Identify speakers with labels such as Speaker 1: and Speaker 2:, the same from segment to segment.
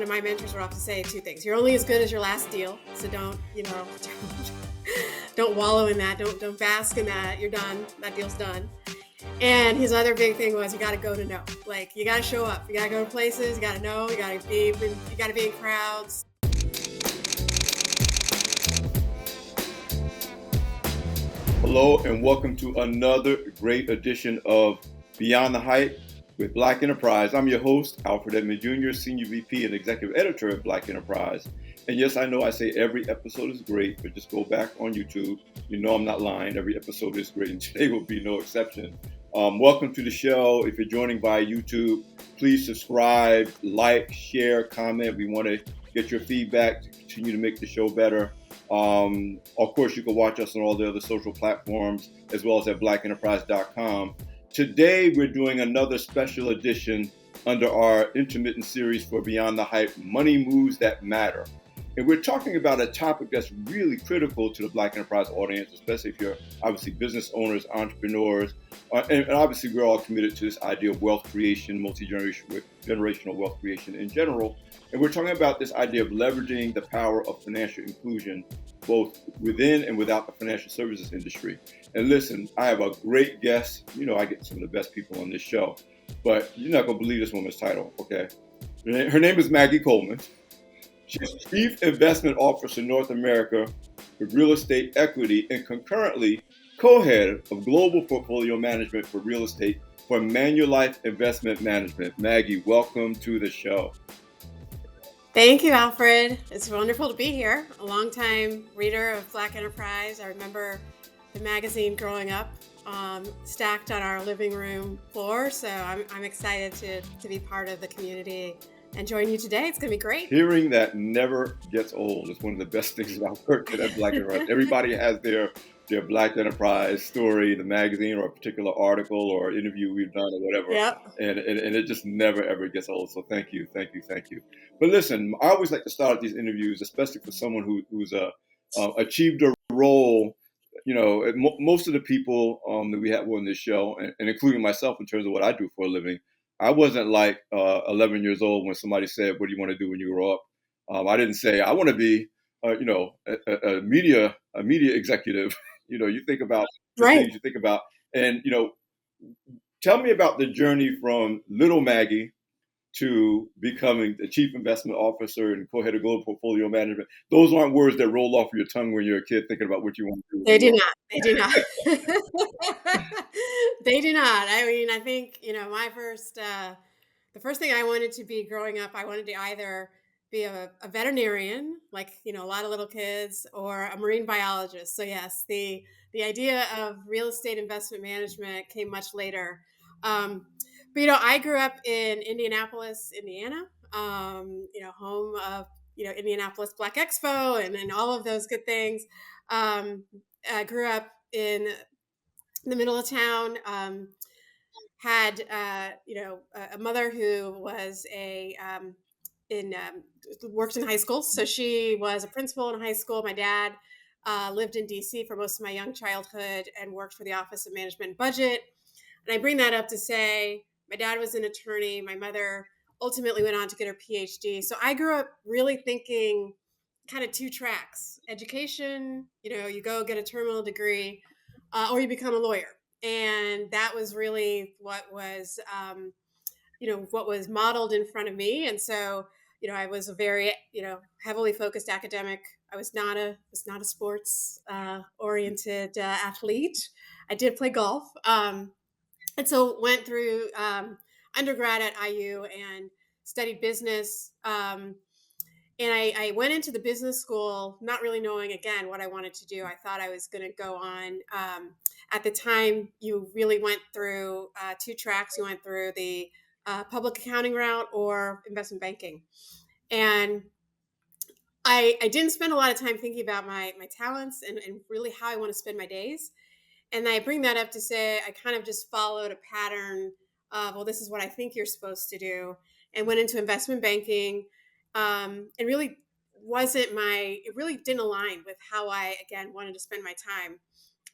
Speaker 1: one of my mentors would often say two things. You're only as good as your last deal. So don't, don't wallow in that. Don't bask in that. You're done. That deal's done. And his other big thing was you got to go to know. Like you got to show up. You got to go to places. You got to know. You got to be in crowds.
Speaker 2: Hello and welcome to another great edition of Beyond the Hype with Black Enterprise. I'm your host, Alfred Edmond Jr., Senior VP and Executive Editor at Black Enterprise. And yes, I know I say every episode is great, but just go back on YouTube. You know I'm not lying. Every episode is great, and today will be no exception. Welcome to the show. If you're joining via YouTube, please subscribe, like, share, comment. We want to get your feedback to continue to make the show better. Of course, you can watch us on all the other social platforms, as well as at blackenterprise.com. Today, we're doing another special edition under our intermittent series for Beyond the Hype, Money Moves That Matter. And we're talking about a topic that's really critical to the Black Enterprise audience, especially if you're obviously business owners, entrepreneurs, and obviously we're all committed to this idea of wealth creation, multi-generational wealth creation in general. And we're talking about this idea of leveraging the power of financial inclusion, both within and without the financial services industry. And listen, I have a great guest. You know, I get some of the best people on this show, but you're not going to believe this woman's title, okay? Her name is Maggie Coleman. She's Chief Investment Officer North America for Real Estate Equity and concurrently co-head of Global Portfolio Management for Real Estate for Manulife Investment Management. Maggie, welcome to the show.
Speaker 1: Thank you, Alfred. It's wonderful to be here. A longtime reader of Black Enterprise. I remember the magazine growing up, stacked on our living room floor. So I'm excited to be part of the community and join you today. It's going to be great.
Speaker 2: Hearing that never gets old. It's one of the best things about working at Black Enterprise. Everybody has their Black Enterprise story, the magazine, or a particular article or interview we've done or whatever.
Speaker 1: Yep.
Speaker 2: And it just never, ever gets old. So thank you. But listen, I always like to start these interviews, especially for someone who's achieved a role. You know, most of the people that we have on this show, and including myself in terms of what I do for a living, I wasn't like 11 years old when somebody said, "What do you want to do when you grow up?" I didn't say, "I want to be, a media executive." You know, you think about the things you think about, and tell me about the journey from little Maggie to becoming the Chief Investment Officer and co-head of Global Portfolio Management. Those aren't words that roll off your tongue when you're a kid thinking about what you want to do.
Speaker 1: They do not. They do not. I mean, I think, my the first thing I wanted to be growing up, I wanted to either be a veterinarian, like, a lot of little kids, or a marine biologist. So yes, the idea of real estate investment management came much later. But, I grew up in Indianapolis, Indiana, home of, Indianapolis Black Expo and all of those good things. I grew up in the middle of town, had, a mother who was worked in high school. So she was a principal in high school. My dad lived in DC for most of my young childhood and worked for the Office of Management and Budget. And I bring that up to say my dad was an attorney. My mother ultimately went on to get her PhD. So I grew up really thinking kind of two tracks: education, you go get a terminal degree, or you become a lawyer. And that was really what was, what was modeled in front of me. And so, I was a very, heavily focused academic. I was not a sports oriented athlete. I did play golf. And so went through undergrad at IU and studied business. And I went into the business school not really knowing, again, what I wanted to do. I thought I was going to go on. At the time, you really went through two tracks. You went through the public accounting route or investment banking. And I didn't spend a lot of time thinking about my talents and really how I want to spend my days. And I bring that up to say I kind of just followed a pattern of, well, this is what I think you're supposed to do, and went into investment banking. And really it really didn't align with how I, again, wanted to spend my time.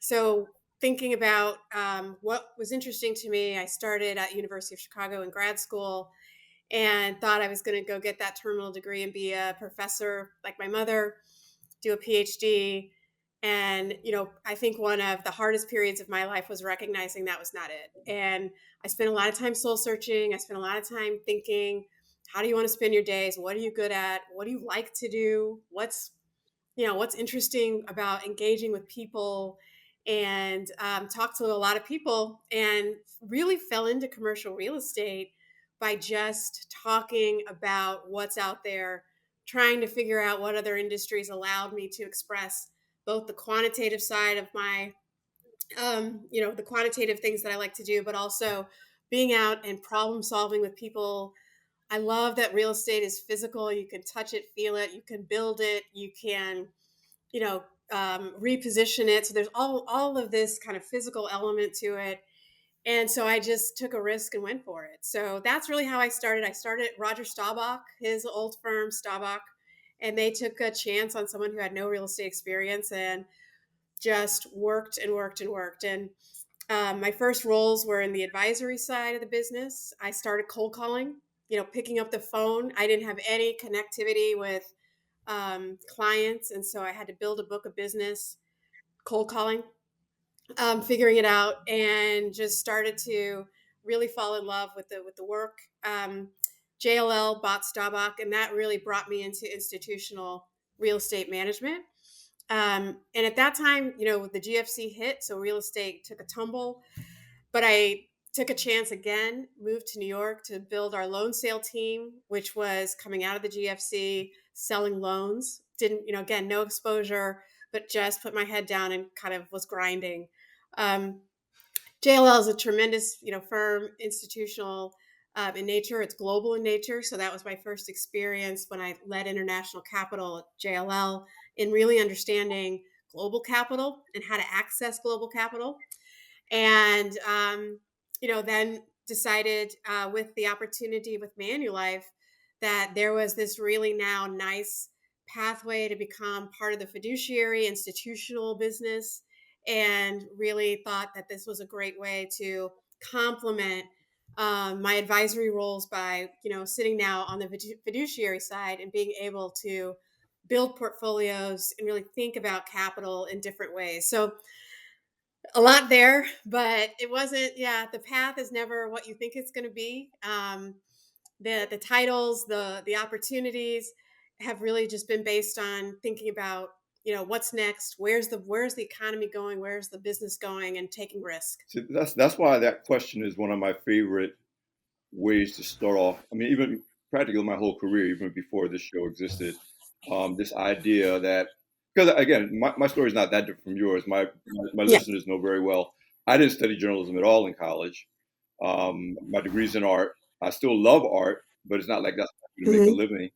Speaker 1: So thinking about what was interesting to me, I started at University of Chicago in grad school and thought I was going to go get that terminal degree and be a professor like my mother, do a PhD. And, I think one of the hardest periods of my life was recognizing that was not it. And I spent a lot of time soul searching. I spent a lot of time thinking, how do you want to spend your days? What are you good at? What do you like to do? What's interesting about engaging with people, and talked to a lot of people, and really fell into commercial real estate by just talking about what's out there, trying to figure out what other industries allowed me to express both the quantitative side of my the quantitative things that I like to do, but also being out and problem solving with people. I love that real estate is physical. You can touch it, feel it, you can build it, you can reposition it. So there's all of this kind of physical element to it. And so I just took a risk and went for it. So that's really how I started. I started at Roger Staubach, his old firm, Staubach, and they took a chance on someone who had no real estate experience and just worked and worked and worked. And my first roles were in the advisory side of the business. I started cold calling, picking up the phone. I didn't have any connectivity with clients, and so I had to build a book of business, cold calling, figuring it out, and just started to really fall in love with the work. JLL bought Staubach, and that really brought me into institutional real estate management. And at that time, the GFC hit, so real estate took a tumble. But I took a chance again, moved to New York to build our loan sale team, which was coming out of the GFC, selling loans. Didn't, again, no exposure, but just put my head down and kind of was grinding. Um, JLL is a tremendous, firm, institutional in nature. It's global in nature. So that was my first experience when I led international capital at JLL, in really understanding global capital and how to access global capital. And then decided, with the opportunity with Manulife, that there was this really now nice pathway to become part of the fiduciary institutional business, and really thought that this was a great way to complement my advisory roles by sitting now on the fiduciary side and being able to build portfolios and really think about capital in different ways. So a lot there, but it wasn't. Yeah, the path is never what you think it's going to be. The titles, the opportunities have really just been based on thinking about what's next, where's the economy going, where's the business going, and taking risk.
Speaker 2: So that's why that question is one of my favorite ways to start off. I mean, even practically my whole career, even before this show existed, this idea that, because again, my story is not that different from yours. My
Speaker 1: Yeah.
Speaker 2: listeners know very well. I didn't study journalism at all in college. My degree's in art. I still love art, but it's not like that's what I do to make a
Speaker 1: Hmm.
Speaker 2: living.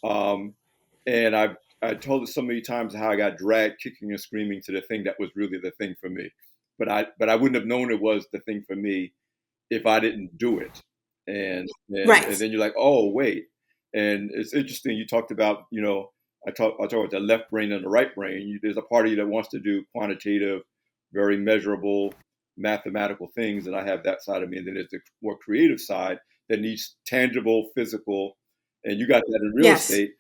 Speaker 2: Um, and I told it so many times how I got dragged kicking and screaming to the thing that was really the thing for me. But I wouldn't have known it was the thing for me if I didn't do it. And
Speaker 1: Right.
Speaker 2: then you're like, oh wait. And it's interesting. You talked about, I talk about the left brain and the right brain. There's a part of you that wants to do quantitative, very measurable, mathematical things, and I have that side of me. And then there's the more creative side that needs tangible, physical. And you got that in real
Speaker 1: Yes.
Speaker 2: estate.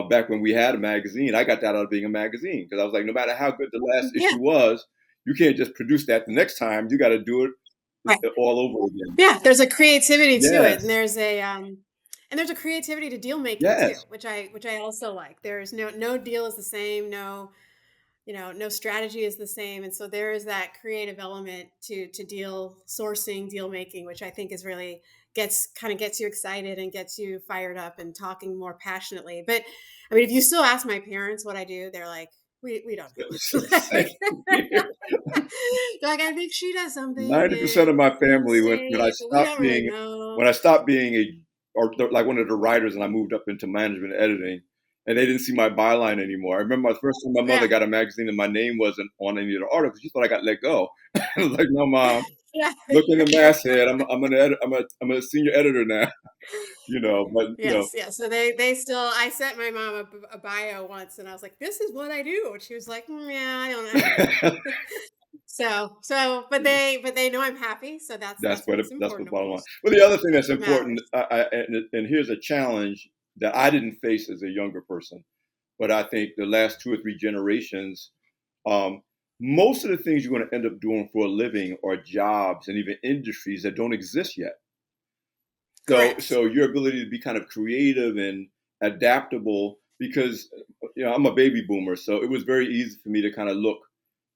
Speaker 2: Back when we had a magazine, I got that out of being a magazine because I was like, no matter how good the last
Speaker 1: Yeah.
Speaker 2: issue was, you can't just produce that the next time. You got to do it
Speaker 1: Right.
Speaker 2: all over again.
Speaker 1: Yeah. There's a creativity to it, and
Speaker 2: Yes,
Speaker 1: there's a creativity to deal making too,
Speaker 2: yes.
Speaker 1: which I also like. There's no deal is the same. No strategy is the same, and so there is that creative element to deal sourcing, deal making, which I think is really gets you excited and gets you fired up and talking more passionately. But I mean, if you still ask my parents what I do, they're like, we don't know.
Speaker 2: Same here.
Speaker 1: They're like, I think she does something
Speaker 2: 90% of
Speaker 1: in
Speaker 2: my
Speaker 1: real
Speaker 2: family,
Speaker 1: estate, but we don't really
Speaker 2: when
Speaker 1: know.
Speaker 2: I stopped being like one of the writers and I moved up into management editing, and they didn't see my byline anymore. I remember my first time my mother
Speaker 1: Yeah.
Speaker 2: got a magazine and my name wasn't on any of the articles. She thought I got let go. I was like, no, mom,
Speaker 1: Yeah.
Speaker 2: look in the masthead. I'm a senior editor now. But
Speaker 1: Yes, yes. So they still. I sent my mom a bio once, and I was like, "This is what I do," and she was like, "Yeah, I don't know." but they know I'm happy, so that's what's
Speaker 2: That's the
Speaker 1: important, of
Speaker 2: bottom line.
Speaker 1: course.
Speaker 2: Well, the other thing
Speaker 1: That's
Speaker 2: that's
Speaker 1: what
Speaker 2: important,
Speaker 1: matters.
Speaker 2: and here's a challenge that I didn't face as a younger person, but I think the last two or three generations, um, most of the things you're going to end up doing for a living are jobs and even industries that don't exist yet.
Speaker 1: Correct.
Speaker 2: So your ability to be kind of creative and adaptable, because I'm a baby boomer, so it was very easy for me to kind of look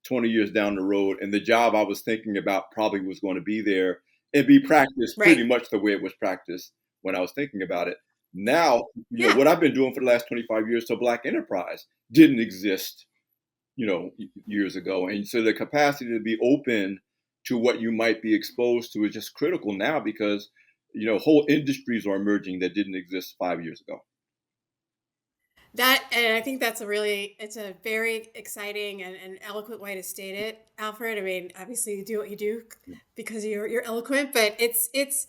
Speaker 2: 20 years down the road, and the job I was thinking about probably was going to be there and be practiced
Speaker 1: Right.
Speaker 2: pretty much the way it was practiced when I was thinking about it. Now,
Speaker 1: Yeah.
Speaker 2: what I've been doing for the last 25 years, so Black enterprise didn't exist, years ago. And so the capacity to be open to what you might be exposed to is just critical now because, whole industries are emerging that didn't exist 5 years ago.
Speaker 1: That and I think it's a very exciting and eloquent way to state it, Alfred. I mean, obviously you do what you do because you're eloquent, but it's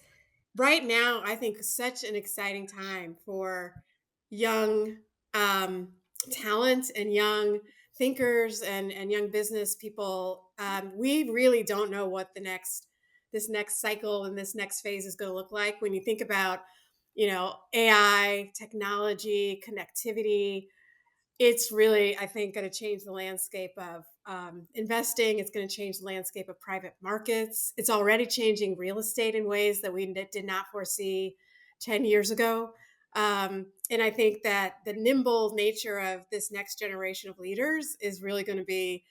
Speaker 1: right now, I think such an exciting time for young um, talent and young thinkers and young business people. We really don't know what this next cycle and this next phase is going to look like. When you think about, AI, technology, connectivity, it's really, I think, going to change the landscape of investing. It's going to change the landscape of private markets. It's already changing real estate in ways that we did not foresee 10 years ago. And I think that the nimble nature of this next generation of leaders is really going to be,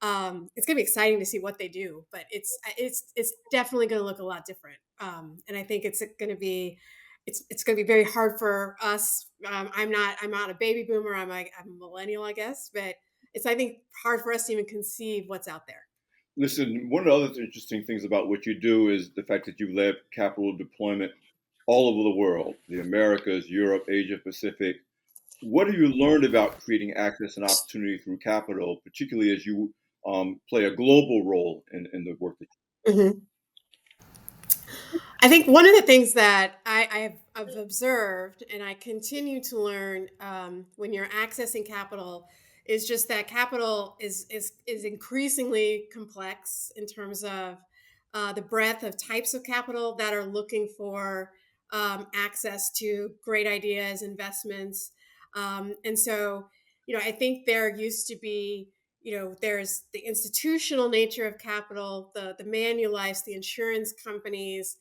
Speaker 1: it's going to be exciting to see what they do, but it's definitely going to look a lot different. And I think it's going to be it's going to be very hard for us. I'm not a baby boomer. I'm a millennial, I guess, but it's I think hard for us to even conceive what's out there.
Speaker 2: Listen, one of the other interesting things about what you do is the fact that you've led capital deployment all over the world, the Americas, Europe, Asia Pacific. What have you learned about creating access and opportunity through capital, particularly as you play a global role in the work that
Speaker 1: Mhm. I think one of the things that I've observed and I continue to learn when you're accessing capital is just that capital is increasingly complex in terms of the breadth of types of capital that are looking for access to great ideas, investments, and so I think there used to be there's the institutional nature of capital, the Manulifes, the insurance companies,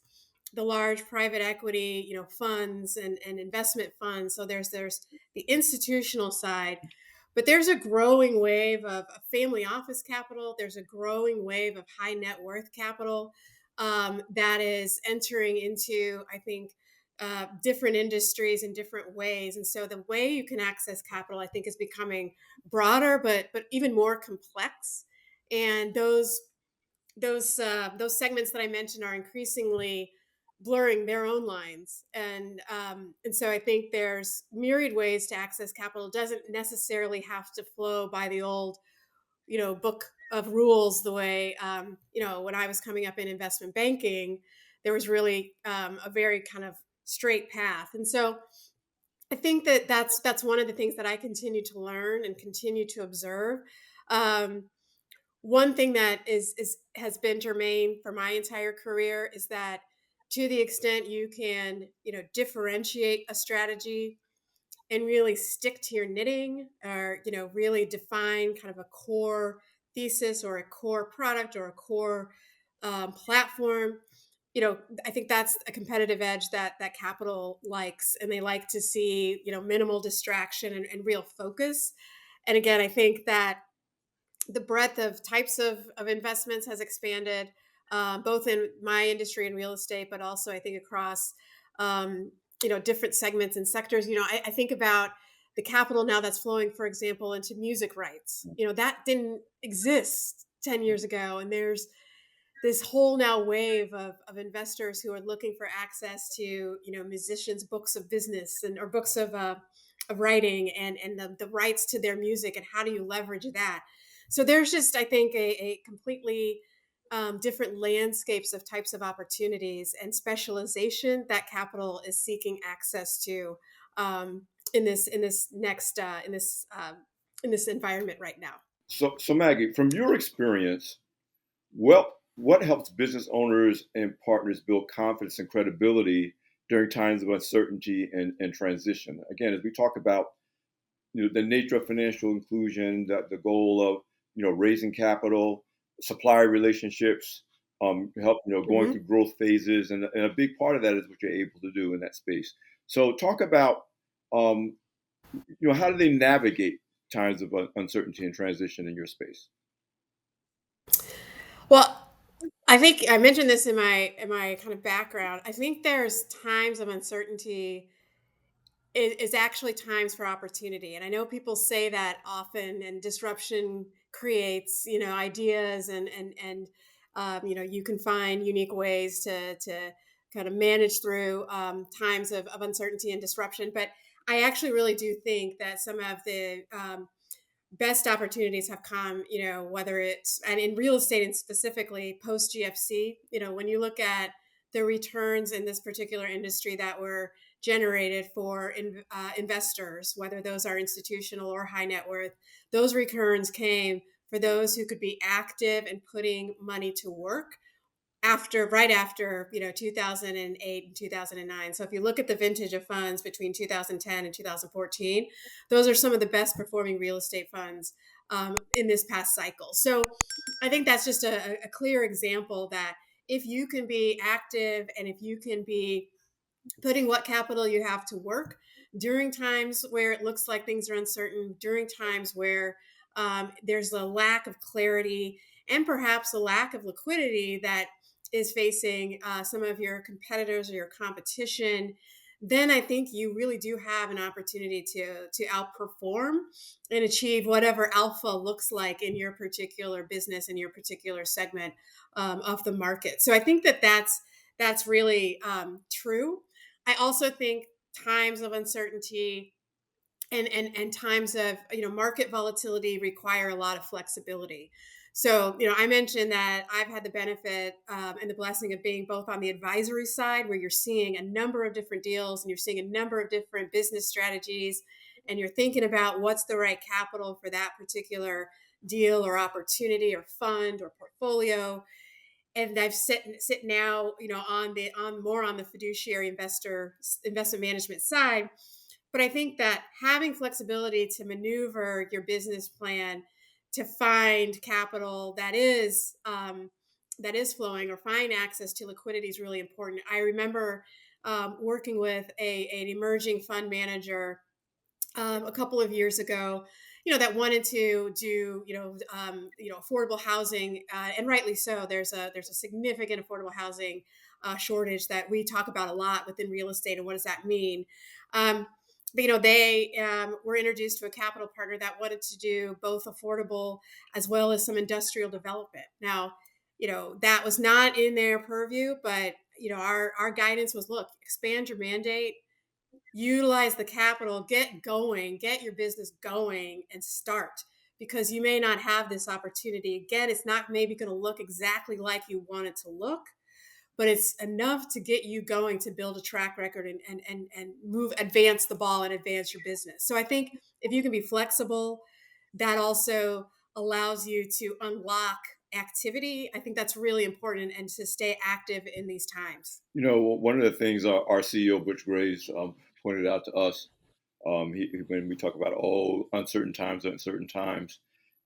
Speaker 1: the large private equity, funds and investment funds. So there's the institutional side, but there's a growing wave of family office capital. There's a growing wave of high net worth capital that is entering into, I think, different industries in different ways. And so the way you can access capital, I think, is becoming broader, but even more complex. And those segments that I mentioned are increasingly blurring their own lines, and so I think there's myriad ways to access capital. It doesn't necessarily have to flow by the old book of rules the way when I was coming up in investment banking, there was really a very kind of straight path, and so I think that that's one of the things that I continue to learn and continue to observe. Um, One thing that is has been germane for my entire career is that to the extent you can, differentiate a strategy and really stick to your knitting, or really define kind of a core thesis or a core product or a core platform, I think that's a competitive edge that capital likes, and they like to see minimal distraction and real focus. And again, I think that the breadth of types of investments has expanded, both in my industry and real estate, but also I think across different segments and sectors. I think about the capital now that's flowing, for example, into music rights. That didn't exist 10 years ago, and there's this whole now wave of investors who are looking for access to musicians' books of business and or books of writing and the rights to their music, and how do you leverage that. So there's just, I think, a completely different landscapes of types of opportunities and specialization that capital is seeking access to in this environment right now.
Speaker 2: so Maggie, from your experience, Well, what helps business owners and partners build confidence and credibility during times of uncertainty and transition? Again, as we talk about, the nature of financial inclusion, the goal of raising capital, supplier relationships, help going through
Speaker 1: Hmm.
Speaker 2: growth phases, and a big part of that is what you're able to do in that space. So talk about um, how do they navigate times of uncertainty and transition in your space?
Speaker 1: Well, I think I mentioned this in my kind of background. I think there's times of uncertainty is actually times for opportunity. And I know people say that often, and disruption creates, ideas and you can find unique ways to kind of manage through times of uncertainty and disruption. But I actually really do think that some of the best opportunities have come, whether it's and in real estate and specifically post GFC, when you look at the returns in this particular industry that were generated for investors, whether those are institutional or high net worth, those returns came for those who could be active and putting money to work right after 2008 and 2009. So if you look at the vintage of funds between 2010 and 2014, those are some of the best performing real estate funds in this past cycle. So I think that's just a clear example that if you can be active and if you can be putting what capital you have to work during times where it looks like things are uncertain, during times where there's a lack of clarity and perhaps a lack of liquidity that is facing some of your competitors or your competition. Then I think you really do have an opportunity to outperform and achieve whatever alpha looks like in your particular business in your particular segment of the market. So I think that's really true. I also think times of uncertainty and times of market volatility require a lot of flexibility. So I mentioned that I've had the benefit and the blessing of being both on the advisory side, where you're seeing a number of different deals and you're seeing a number of different business strategies, and you're thinking about what's the right capital for that particular deal or opportunity or fund or portfolio. And I've sit now, on more on the fiduciary investment management side. But I think that having flexibility to maneuver your business plan to find capital that is flowing or find access to liquidity is really important. I remember working with an emerging fund manager a couple of years ago, that wanted to do, affordable housing, and rightly so. There's a significant affordable housing shortage that we talk about a lot within real estate, and what does that mean? But they were introduced to a capital partner that wanted to do both affordable as well as some industrial development. Now, that was not in their purview, but our guidance was, look, expand your mandate, utilize the capital, get going, get your business going and start, because you may not have this opportunity. Again, it's not maybe going to look exactly like you want it to look, but it's enough to get you going to build a track record and move, advance the ball and advance your business. So I think if you can be flexible, that also allows you to unlock activity. I think that's really important, and to stay active in these times.
Speaker 2: One of the things our CEO Butch Graves pointed out to us, when we talk about uncertain times,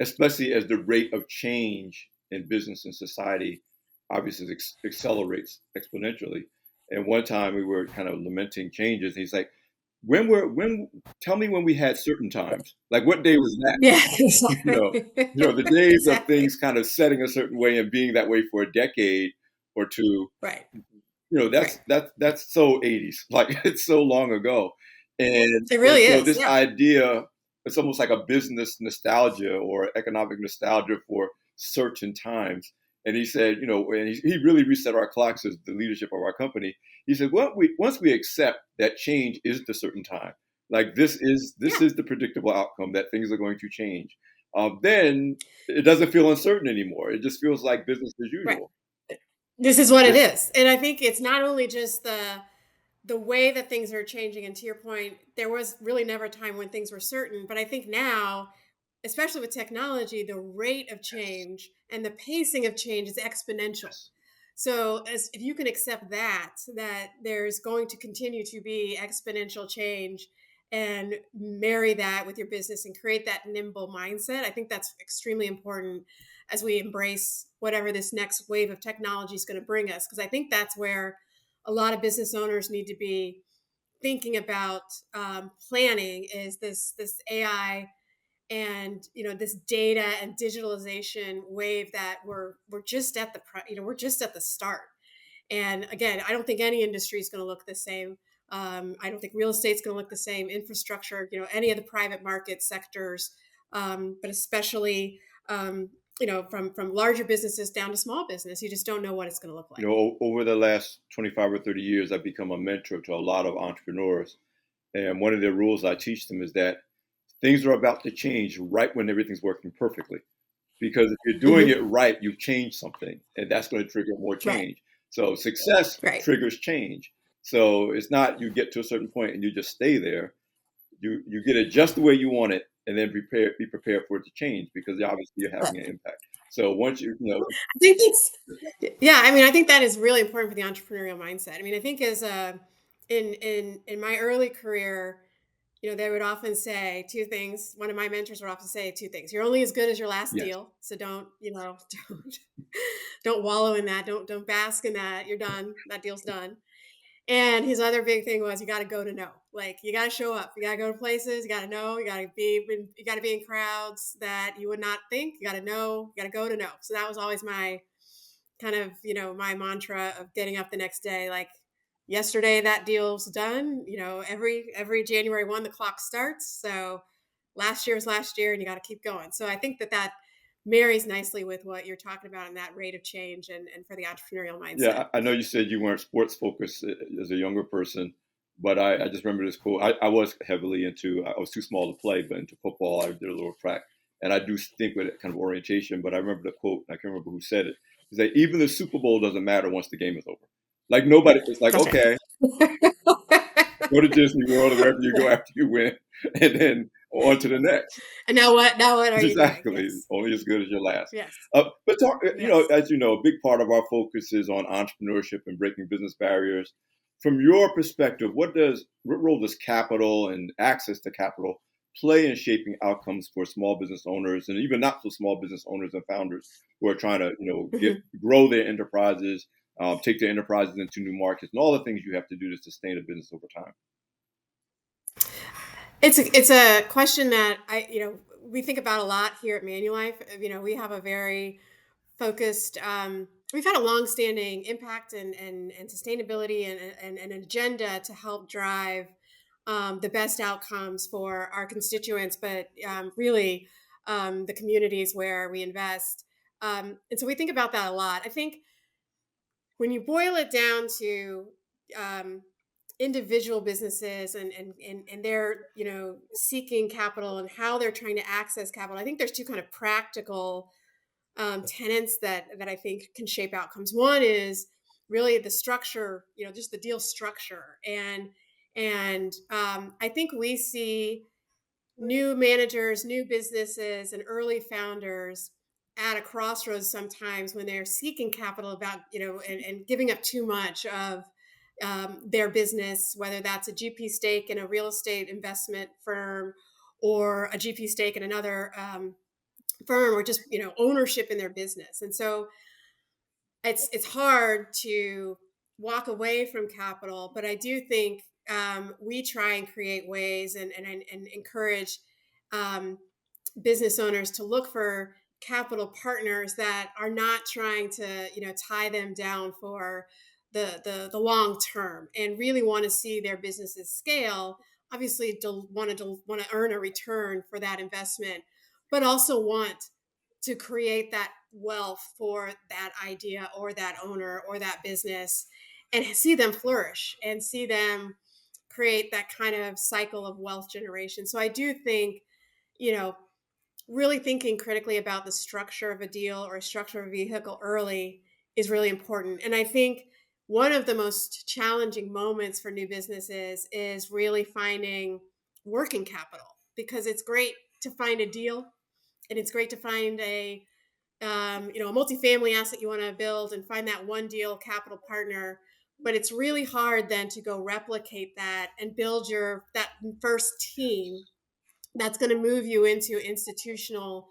Speaker 2: especially as the rate of change in business and society obviously accelerates exponentially. And one time we were kind of lamenting changes. He's like, when tell me when we had certain times. Like what day was that?
Speaker 1: Yeah,
Speaker 2: You know,
Speaker 1: exactly.
Speaker 2: the days of
Speaker 1: Exactly.
Speaker 2: things kind of setting a certain way and being that way for a decade or two,
Speaker 1: Right.
Speaker 2: that's
Speaker 1: Right.
Speaker 2: that's so 80s, like it's so long ago.
Speaker 1: It
Speaker 2: And
Speaker 1: really
Speaker 2: so
Speaker 1: is.
Speaker 2: this
Speaker 1: Yeah.
Speaker 2: idea, it's almost like a business nostalgia or economic nostalgia for certain times. And he said, and he really reset our clocks as the leadership of our company. He said, well, once we accept that change is the certain time, like this
Speaker 1: Yeah.
Speaker 2: is the predictable outcome, that things are going to change, then it doesn't feel uncertain anymore. It just feels like business as
Speaker 1: Right.
Speaker 2: usual.
Speaker 1: This is what it
Speaker 2: It,
Speaker 1: is. And I think it's not only just the way that things are changing, and to your point, there was really never a time when things were certain, but I think now especially with technology, the rate of
Speaker 2: Yes.
Speaker 1: change and the pacing of change is exponential.
Speaker 2: Yes.
Speaker 1: So, as if you can accept that there's going to continue to be exponential change, and marry that with your business and create that nimble mindset, I think that's extremely important as we embrace whatever this next wave of technology is going to bring us. Because I think that's where a lot of business owners need to be thinking about, planning, is this AI and this data and digitalization wave that we're just at we're just at the start. And again, I don't think any industry is going to look the same. I don't think real estate's going to look the same. Infrastructure, any of the private market sectors, but especially from larger businesses down to small business, you just don't know what it's going to look like.
Speaker 2: Over the last 25 or 30 years, I've become a mentor to a lot of entrepreneurs. And one of the rules I teach them is that things are about to change right when everything's working perfectly. Because if you're doing
Speaker 1: Hmm.
Speaker 2: it right, you've changed something, and that's going to trigger more
Speaker 1: Right.
Speaker 2: change. So success
Speaker 1: Right.
Speaker 2: triggers change. So it's not you get to a certain point and you just stay there. You get it just the way you want it, and then be prepared for it to change because obviously you're having an
Speaker 1: Right.
Speaker 2: impact. So once
Speaker 1: I think it's Yeah, I mean, I think that is really important for the entrepreneurial mindset. I mean, I think as in my early career, they would often say two things. One of my mentors would often say two things. You're only as good as your last
Speaker 2: yes,
Speaker 1: deal. So don't, don't wallow in that. Don't bask in that. You're done. That deal's done. And his other big thing was you got to go to know. Like you got to show up. You got to go to places. You got to know. You got to be in crowds that you would not think. You got to know. You got to go to know. So that was always my kind of, my mantra of getting up the next day. Like yesterday, that deal's done. Every January 1, the clock starts. So last year's last year, and you got to keep going. So I think that marries nicely with what you're talking about in that rate of change and for the entrepreneurial mindset.
Speaker 2: yeah. I know you said you weren't sports focused as a younger person, but I just remember this quote. I was heavily into. I was too small to play, but into football, I did a little track, and I do think with it kind of orientation. But I remember the quote. I can't remember who said it. He said, "Even the Super Bowl doesn't matter once the game is over. Like nobody. It's like
Speaker 1: That's right.
Speaker 2: okay, go to Disney World or wherever you go
Speaker 1: Right.
Speaker 2: after you win, and then on to the next.
Speaker 1: And now what? Now what are you doing?
Speaker 2: Exactly.
Speaker 1: Yes.
Speaker 2: Only as good as your last.
Speaker 1: Yes.
Speaker 2: But talk,
Speaker 1: Yes.
Speaker 2: as you know, a big part of our focus is on entrepreneurship and breaking business barriers. From your perspective, what role does capital and access to capital play in shaping outcomes for small business owners and even not so small business owners and founders who are trying to, get
Speaker 1: Mhm.
Speaker 2: grow their enterprises, take their enterprises into new markets, and all the things you have to do to sustain a business over time?
Speaker 1: It's a question that we think about a lot here at Manulife. We have a very focused. We've had a long-standing impact and sustainability and an agenda to help drive the best outcomes for our constituents, but really the communities where we invest. And so we think about that a lot. I think when you boil it down to um, individual businesses and they're seeking capital and how they're trying to access capital, I think there's two kind of practical tenets that I think can shape outcomes. One is really the structure, just the deal structure, and I think we see new managers, new businesses, and early founders at a crossroads sometimes when they're seeking capital about, and giving up too much of their business, whether that's a GP stake in a real estate investment firm or a GP stake in another firm, or just, ownership in their business. And so it's hard to walk away from capital, but I do think we try and create ways and encourage um, business owners to look for capital partners that are not trying to tie them down for the long term, and really want to see their businesses scale. Obviously want to earn a return for that investment, but also want to create that wealth for that idea or that owner or that business, and see them flourish and see them create that kind of cycle of wealth generation. So I do think, you know, really thinking critically about the structure of a deal or a structure of a vehicle early is really important. And I think one of the most challenging moments for new businesses is really finding working capital, because it's great to find a deal. and it's great to find a multifamily asset you want to build and find that one deal capital partner. But it's really hard then to go replicate that and build your that first team that's going to move you into institutional,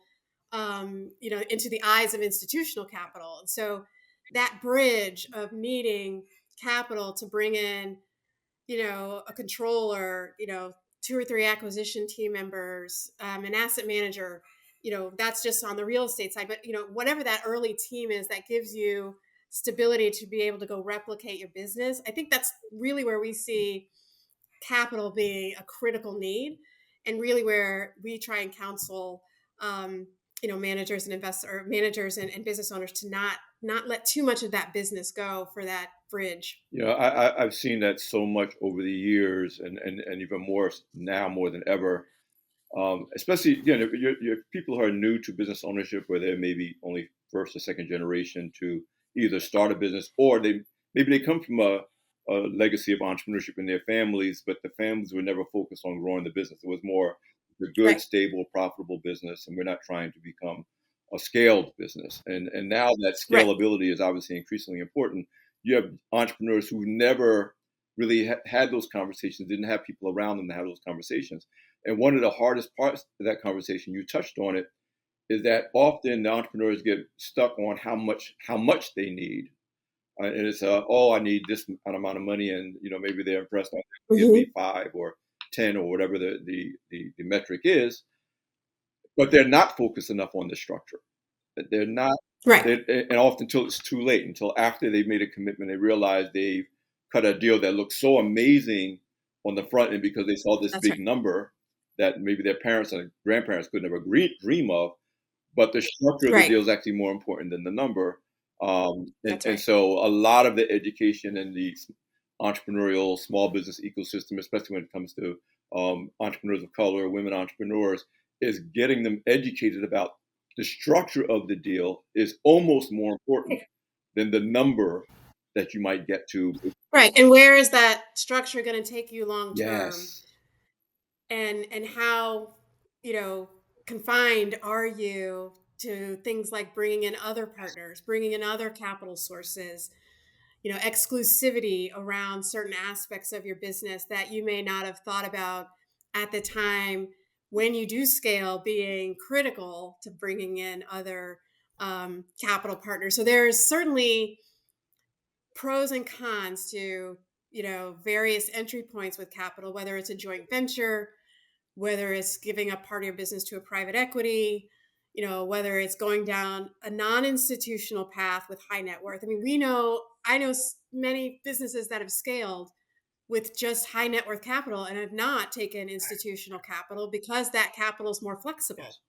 Speaker 1: into the eyes of institutional capital. And so that bridge of needing capital to bring in, a controller, two or three acquisition team members, an asset manager, that's just on the real estate side. But, whatever that early team is that gives you stability to be able to go replicate your business. I think that's really where we see capital being a critical need, and really where we try and counsel, managers and managers and business owners to not let too much of that business go for that bridge.
Speaker 2: I've seen that so much over the years, and even more now more than ever. Especially, if you're people who are new to business ownership, where they're maybe only first or second generation to either start a business, or they come from a legacy of entrepreneurship in their families, but the families were never focused on growing the business. It was more the good,
Speaker 1: Right.
Speaker 2: stable, profitable business, and we're not trying to become a scaled business. And now that
Speaker 1: Right.
Speaker 2: scalability is obviously increasingly important. You have entrepreneurs who never really had those conversations, didn't have people around them to have those conversations. And one of the hardest parts of that conversation, you touched on it, is that often the entrepreneurs get stuck on how much they need, and it's oh, I need this amount of money, and maybe they're impressed on give me
Speaker 1: Hmm.
Speaker 2: 5 or 10 or whatever the metric is, but they're not focused enough on the structure. They're not,
Speaker 1: Right.
Speaker 2: and often until it's too late, until after they've made a commitment, they realize they've cut a deal that looks so amazing on the front end because they saw this
Speaker 1: That's
Speaker 2: big
Speaker 1: right.
Speaker 2: number that maybe their parents and grandparents could never dream of, but the structure of the
Speaker 1: Right.
Speaker 2: deal is actually more important than the number. And,
Speaker 1: That's
Speaker 2: and
Speaker 1: right.
Speaker 2: so a lot of the education in the entrepreneurial small business ecosystem, especially when it comes to entrepreneurs of color, women entrepreneurs, is getting them educated about the structure of the deal is almost more important than the number that you might get to.
Speaker 1: Right. And where is that structure going to take you long term?
Speaker 2: Yes.
Speaker 1: And how, you know confined are you to things like bringing in other partners, bringing in other capital sources, exclusivity around certain aspects of your business that you may not have thought about at the time, when you do scale, being critical to bringing in other capital partners. So there's certainly pros and cons to, various entry points with capital, whether it's a joint venture, whether it's giving up part of your business to a private equity, whether it's going down a non-institutional path with high net worth. I mean, I know many businesses that have scaled with just high net worth capital and have not taken institutional capital because that capital is more flexible.
Speaker 2: Yes.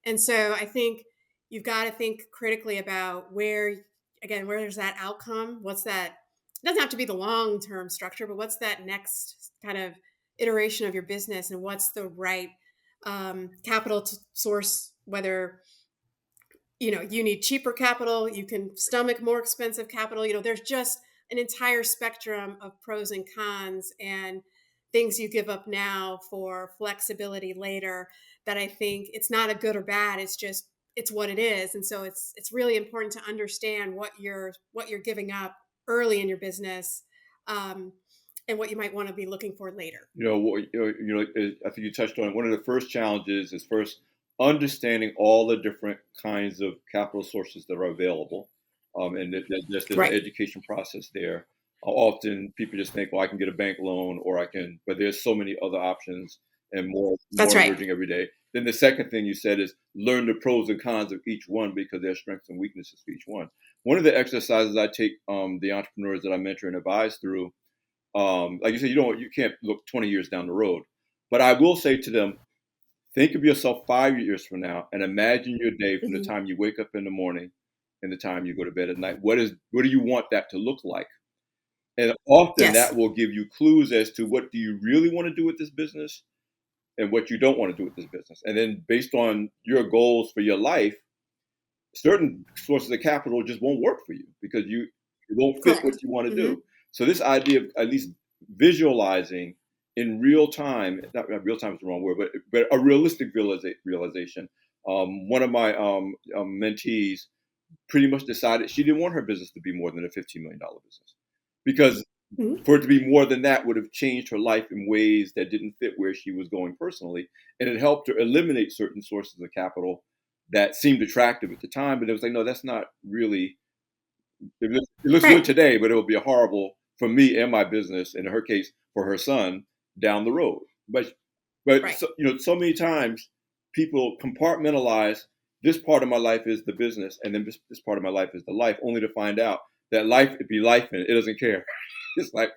Speaker 1: And so I think you've got to think critically about where there's that outcome. What's that? It doesn't have to be the long term structure, but what's that next kind of iteration of your business, and what's the right capital source? Whether you need cheaper capital, you can stomach more expensive capital. There's just an entire spectrum of pros and cons, and things you give up now for flexibility later, that I think it's not a good or bad, it's what it is. And so it's really important to understand what you're giving up early in your business, um, and what you might want to be looking for later.
Speaker 2: I think you touched on it. One of the first challenges is first understanding all the different kinds of capital sources that are available, and there's an
Speaker 1: Right.
Speaker 2: education process there. Often people just think, well, I can get a bank loan, or I can, but there's so many other options, and
Speaker 1: That's
Speaker 2: more
Speaker 1: right.
Speaker 2: emerging every day. Then the second thing you said is learn the pros and cons of each one because there's strengths and weaknesses for each one. One of the exercises I take the entrepreneurs that I mentor and advise through, like you said, you can't look 20 years down the road, but I will say to them, think of yourself 5 years from now and imagine your day from the
Speaker 1: Mhm.
Speaker 2: time you wake up in the morning and the time you go to bed at night. What do you want that to look like? And often
Speaker 1: Yes.
Speaker 2: that will give you clues as to what do you really want to do with this business and what you don't want to do with this business. And then based on your goals for your life, certain sources of capital just won't work for you because it won't fit what
Speaker 1: Correct.
Speaker 2: you want to
Speaker 1: Hmm.
Speaker 2: do. So this idea of at least visualizing in real time, not real time is the wrong word, but a realistic realization One of my mentees pretty much decided she didn't want her business to be more than a $15 million business because
Speaker 1: Mhm.
Speaker 2: for it to be more than that would have changed her life in ways that didn't fit where she was going personally. And it helped her eliminate certain sources of capital that seemed attractive at the time. But it was like, no, that's not really, it looks good
Speaker 1: Right.
Speaker 2: today, but it will be horrible for me and my business, and in her case, for her son down the road. But
Speaker 1: Right.
Speaker 2: so, so many times people compartmentalize this part of my life is the business, and then this part of my life is the life, only to find out that life it be life and it doesn't care. It's like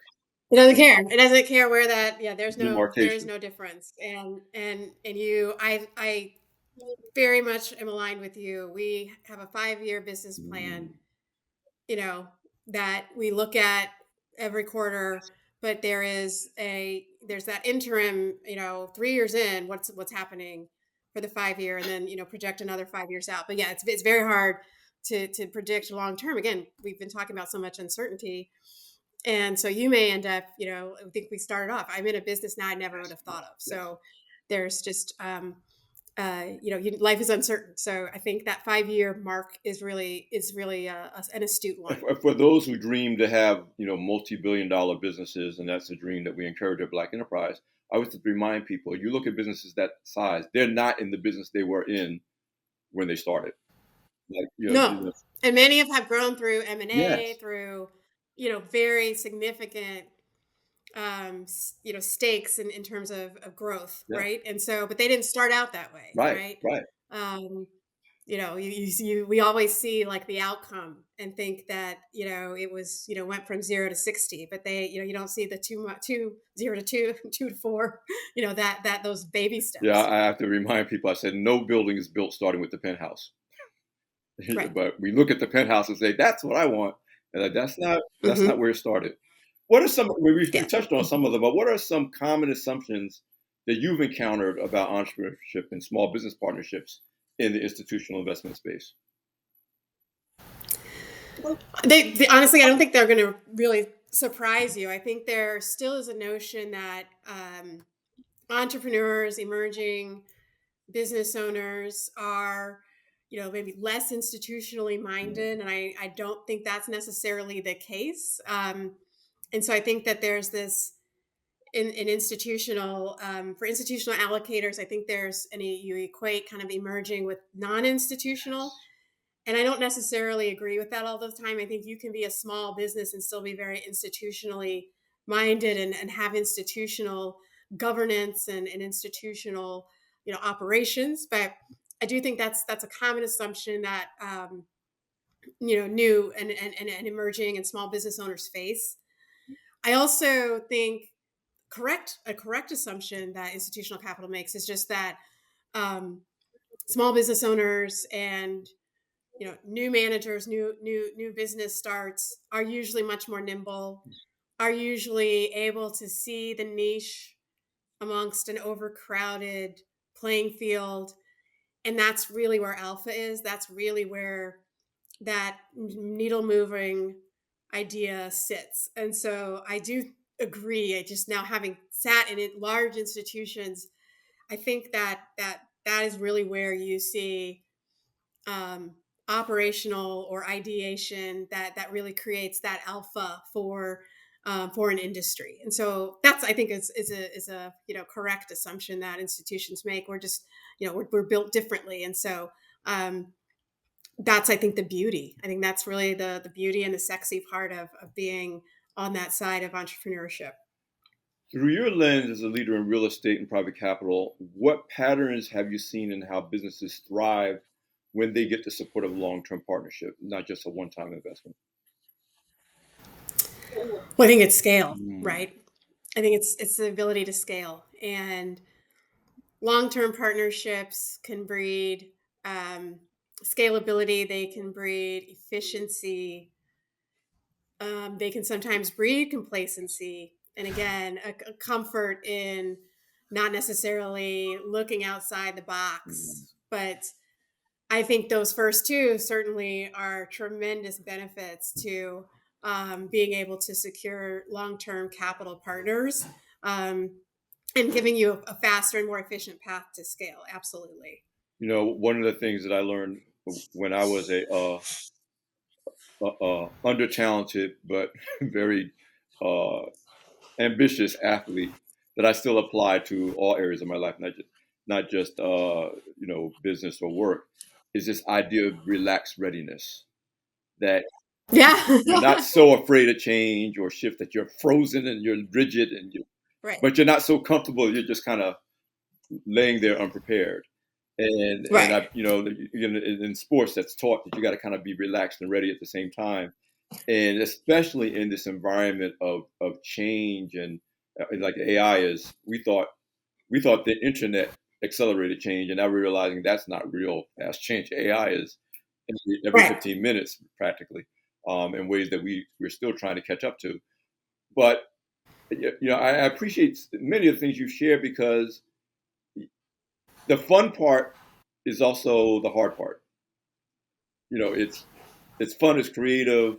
Speaker 1: It doesn't care. It doesn't care where that. Yeah, there is
Speaker 2: demarcation.
Speaker 1: no difference. And you, I very much am aligned with you. We have a 5-year business plan,
Speaker 2: Mm,
Speaker 1: you know, that we look at every quarter, but there's that interim, 3 years in, what's happening for the 5 year, and then project another 5 years out. But yeah, it's very hard to predict long term. Again, we've been talking about so much uncertainty, and so you may end up, I think we started off. I'm in a business now I never would have thought of.
Speaker 2: yes.
Speaker 1: So there's just life is uncertain. So I think that 5 year mark is really an astute
Speaker 2: And
Speaker 1: one.
Speaker 2: for those who dream to have, multi-billion-dollar businesses, and that's a dream that we encourage at Black Enterprise, I always remind people: you look at businesses that size, they're not in the business they were in when they started. Like,
Speaker 1: No, and many have grown through M&A,
Speaker 2: yes,
Speaker 1: through very significant stakes in terms of growth,
Speaker 2: yeah,
Speaker 1: right? And so, but they didn't start out that way,
Speaker 2: right,
Speaker 1: right?
Speaker 2: right.
Speaker 1: Um, we always see like the outcome and think that it was went from 0 to 60, but you don't see the 0 to 2, 2 to 4, that those baby
Speaker 2: Yeah,
Speaker 1: steps.
Speaker 2: I have to remind people. I said no building is built starting with the penthouse,
Speaker 1: Right.
Speaker 2: but we look at the penthouse and say that's what I want, and that's not
Speaker 1: Hmm.
Speaker 2: where it started. What are some? We
Speaker 1: Yeah.
Speaker 2: touched on some of them, but what are some common assumptions that you've encountered about entrepreneurship and small business partnerships in the institutional investment space?
Speaker 1: Honestly, I don't think they're going to really surprise you. I think there still is a notion that entrepreneurs, emerging business owners are, maybe less institutionally minded. And I don't think that's necessarily the case. And so I think that there's this in institutional, for institutional allocators, I think you equate kind of emerging with non-institutional. And I don't necessarily agree with that all the time. I think you can be a small business and still be very institutionally minded, and have institutional governance and institutional, operations. But I do think that's a common assumption that new and emerging and small business owners face. I also think a correct assumption that institutional capital makes is just that um, small business owners and new managers, new business starts are usually much more nimble, are usually able to see the niche amongst an overcrowded playing field, and that's really where alpha is. That's really where that needle moving idea sits. And so I do agree. I just now, having sat in large institutions, I think that is really where you see um, operational or ideation that really creates that alpha for an industry. And so that's, I think, is a correct assumption that institutions make. We're just we're built differently, and so um, that's, I think, the beauty. I think that's really the beauty and the sexy part of being on that side of entrepreneurship.
Speaker 2: Through your lens as a leader in real estate and private capital, what patterns have you seen in how businesses thrive when they get the support of a long-term partnership, not just a one-time investment?
Speaker 1: Well, I think it's scale,
Speaker 2: Mm,
Speaker 1: right? I think it's the ability to scale, and long-term partnerships can breed um, scalability. They can breed efficiency. They can sometimes breed complacency, and again, a comfort in not necessarily looking outside the
Speaker 2: mm.
Speaker 1: box. But I think those first two certainly are tremendous benefits to being able to secure long-term capital partners, um, and giving you a faster and more efficient path to scale. Absolutely.
Speaker 2: One of the things that I learned when I was a under talented but very uh, ambitious athlete that I still apply to all areas of my life, not just business or work, is this idea of relaxed readiness. That you're not
Speaker 1: Yeah.
Speaker 2: so afraid of change or shift that you're frozen and you're rigid
Speaker 1: Right.
Speaker 2: but you're not so comfortable. You're just kind of laying there unprepared. And
Speaker 1: Right.
Speaker 2: I, in sports, that's taught that you got to kind of be relaxed and ready at the same time. And especially in this environment of change and like AI is, we thought the internet accelerated change, and now we're realizing that's not real fast change. AI is every
Speaker 1: Right.
Speaker 2: 15 minutes practically, in ways that we're still trying to catch up to. But I appreciate many of the things you share because the fun part is also the hard part. It's fun, it's creative,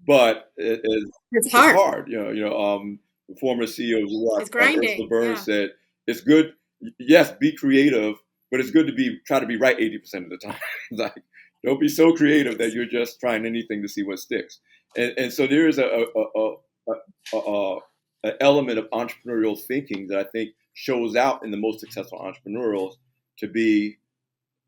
Speaker 2: but
Speaker 1: It's
Speaker 2: it's
Speaker 1: hard.
Speaker 2: hard. The former CEO of Xerox,
Speaker 1: It's
Speaker 2: Ursula
Speaker 1: grinding.
Speaker 2: Burns
Speaker 1: Yeah.
Speaker 2: said, "It's good, yes, be creative, but it's good to try to be right 80% of the time. Like, don't be so creative that
Speaker 1: Yes.
Speaker 2: you're just trying anything to see what sticks." And so there is a an element of entrepreneurial thinking that I think shows out in the most successful entrepreneurs to be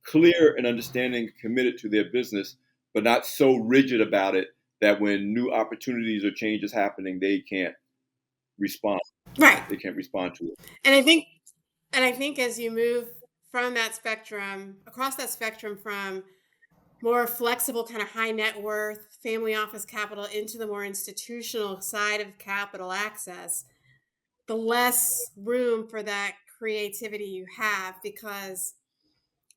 Speaker 2: clear and understanding, committed to their business, but not so rigid about it that when new opportunities or changes happening, they can't respond.
Speaker 1: Right.
Speaker 2: They can't respond to it.
Speaker 1: And I think and I think as you move from that spectrum, across that spectrum from more flexible kind of high net worth family office capital into the more institutional side of capital access, the less room for that creativity you have because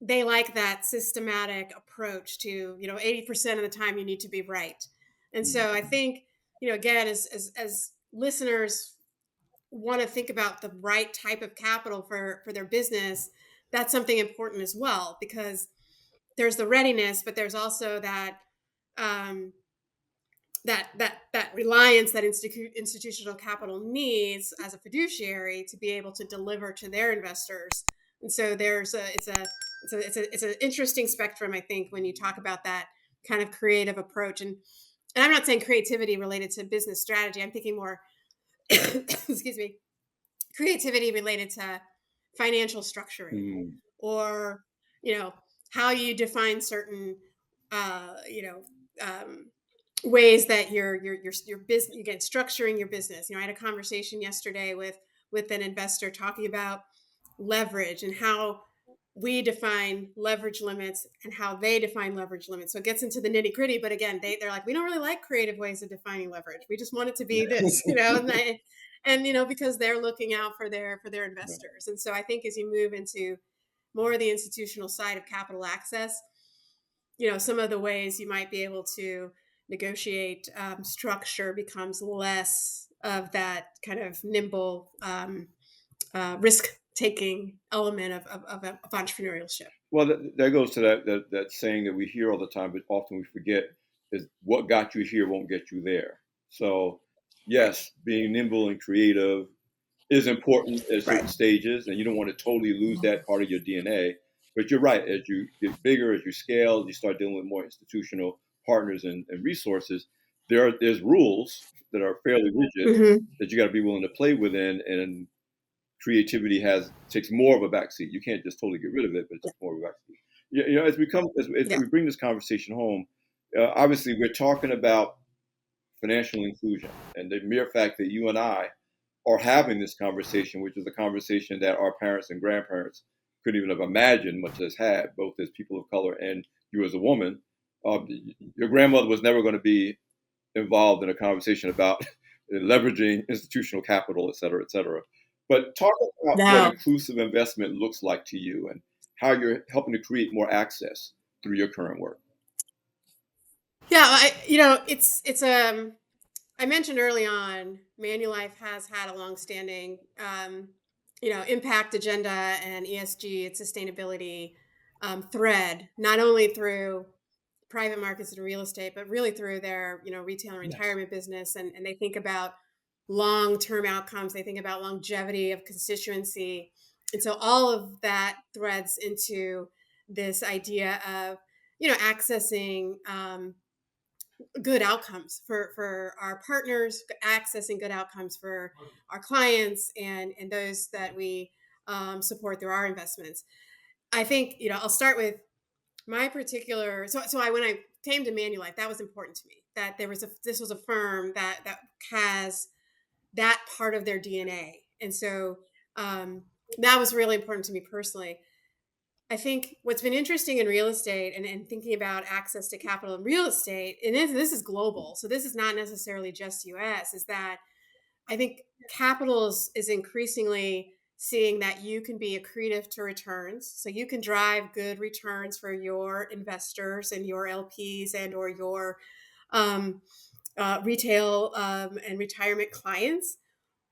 Speaker 1: they like that systematic approach to 80% of the time you need to be right. And so I
Speaker 2: Mhm.
Speaker 1: think again as listeners want to think about the right type of capital for their business, that's something important as well because there's the readiness, but there's also um, that reliance that institutional capital needs as a fiduciary to be able to deliver to their investors. And so there's a it's an interesting spectrum, I think, when you talk about that kind of creative approach. And I'm not saying creativity related to business strategy. I'm thinking more excuse me, creativity related to financial structuring
Speaker 2: Mhm.
Speaker 1: or you know how you define certain uh, you know um, ways that your business again structuring your business. I had a conversation yesterday with an investor talking about leverage and how we define leverage limits and how they define leverage limits. So it gets into the nitty gritty, but again, they're like, we don't really like creative ways of defining leverage. We just want it to be this, and because they're looking out for their
Speaker 2: Right.
Speaker 1: investors. And so I think as you move into more of the institutional side of capital access, some of the ways you might be able to negotiate structure becomes less of that kind of nimble risk taking element of entrepreneurship.
Speaker 2: Well, that goes to that saying that we hear all the time, but often we forget is what got you here won't get you there. So,
Speaker 1: Right.
Speaker 2: yes, being nimble and creative is important at certain
Speaker 1: Right.
Speaker 2: stages, and you don't want to totally lose that part of your DNA. But you're right, as you get bigger, as you scale, you start dealing with more institutional partners and resources. There's rules that are fairly rigid
Speaker 1: Hmm.
Speaker 2: that you got to be willing to play within, and creativity has takes more of a backseat. You can't just totally get rid of it, but it
Speaker 1: Yeah.
Speaker 2: takes more of a backseat. As
Speaker 1: Yeah.
Speaker 2: we bring this conversation home, obviously we're talking about financial inclusion, and the mere fact that you and I are having this conversation, which is a conversation that our parents and grandparents couldn't even have imagined, much as had, both as people of color and you as a woman. Um, your grandmother was never going to be involved in a conversation about leveraging institutional capital, et cetera, et cetera. But talk about what
Speaker 1: No.
Speaker 2: inclusive investment looks like to you and how you're helping to create more access through your current work.
Speaker 1: Yeah. It's I mentioned early on, Manulife has had a longstanding, impact agenda and ESG and sustainability thread, not only through private markets and real estate, but really through their, retail and
Speaker 2: Yes.
Speaker 1: retirement business. And they think about long-term outcomes. They think about longevity of constituency. And so all of that threads into this idea of, accessing good outcomes for our partners, accessing good outcomes for our clients and those that we support through our investments. I think, I'll start with my particular. When I came to Manulife, that was important to me. That this was a firm that has that part of their DNA, and so that was really important to me personally. I think what's been interesting in real estate and thinking about access to capital in real estate, and this is global, so this is not necessarily just US, is that I think capital is increasingly seeing that you can be accretive to returns. So you can drive good returns for your investors and your LPs and or your um, retail and retirement clients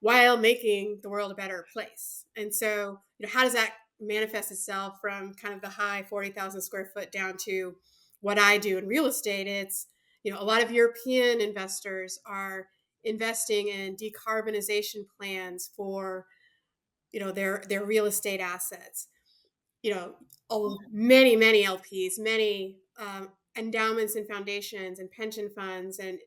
Speaker 1: while making the world a better place. And so, how does that manifest itself from kind of the high 40,000 square foot down to what I do in real estate? It's, a lot of European investors are investing in decarbonization plans for, their real estate assets. Many LPs, many endowments and foundations and pension funds and